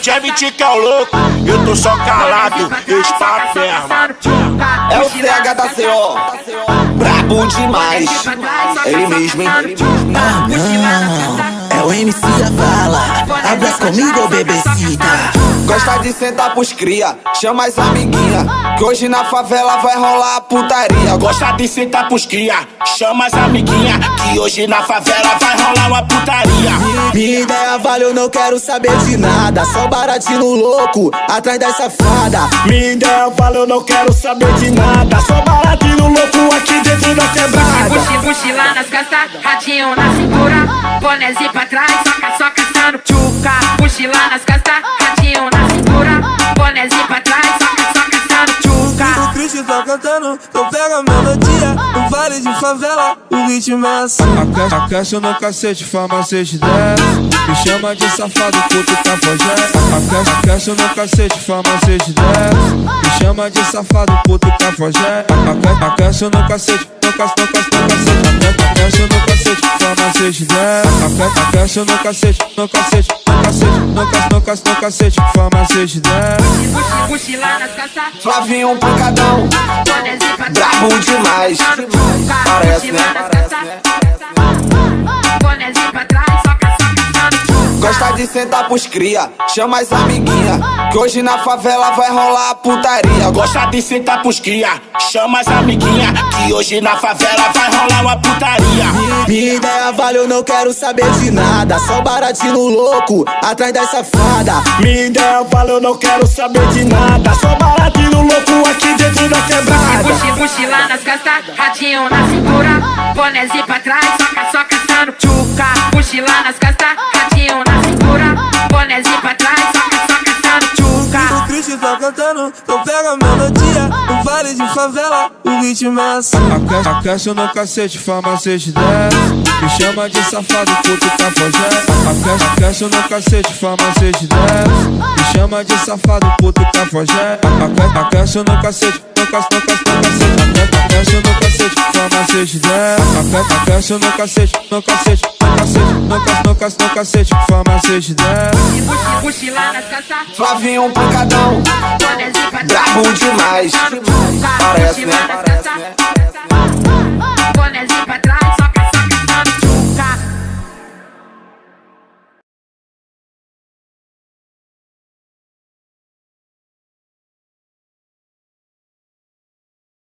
Chevy que é o louco, eu tô só calado, espaço mesmo. É o CH da CO, brabo demais. Ele mesmo, hein? É o MC Avala, abraça comigo, bebecita. Gosta de sentar pros cria, chama as amiguinha, que hoje na favela vai rolar putaria. Gosta de sentar pros cria, chama as amiguinha, que hoje na favela vai rolar uma putaria. Minha ideia vale, eu não quero saber de nada, só baratinho louco, atrás da safada. Minha ideia vale, eu não quero saber de nada, só baratinho louco aqui dentro da quebrada. Mochila nas costas, radinho na cintura, bonézinho pra trás, só caçando tchuca. Mochila nas costas, radinho na cintura, bonézinho pra trás, só caçando tchuca. O Christian tá cantando, então pega a melodia. No vale de favela, o ritmo é assim. A caixa no cacete, farmacete desce. Me chama de safado, puto cafajé. A caixa no cacete, farmacete desce. Me chama de safado, puto cafajé. A caixa no cacete, no cacete. A caixa no cacete, farmacete desce. A caixa no cacete, no cacete. No cacete, farmacete desce. Mochila nas costas, Flavinho pancadão, bonézinho pra trás, brabo demais. Parece, né? bonézinho pra trás, só caçando tchuca. Gosta de sentar pros cria, chama as amiguinha, que hoje na favela vai rolar putaria. Gosta de sentar pros cria, chama as amiguinha, que hoje na favela vai rolar uma putaria. Minha ideia vale, eu não quero saber de nada, só baratinho louco, atrás da safada. Minha ideia vale, eu não quero saber de nada, só baratinho louco aqui dentro da quebrada. Mochila nas costas, radinho na cintura, bonézinho pra trás, só caçando tchuca. Mochila nas costas, radinho na cintura, bonézinho pra trás, só caçando tchuca. O Christian tá cantando, então pega a melodia. No vale de favela, o ritmo é assim. A caixa no cacete, farmacete desce. Me chama de safado, puto cafajé. A caixa no cacete, farmacete desce. Me chama de safado, puto cafajé. A caixa no cacete, no cacete. A caixa no cacete, farmacete desce. A caixa no cacete, no cacete. No cacete, farmacete desce. Mochila nas costas, Flavinho pancadão, bonézinho pra trás, brabo demais. Parece, né? mochila nas costas.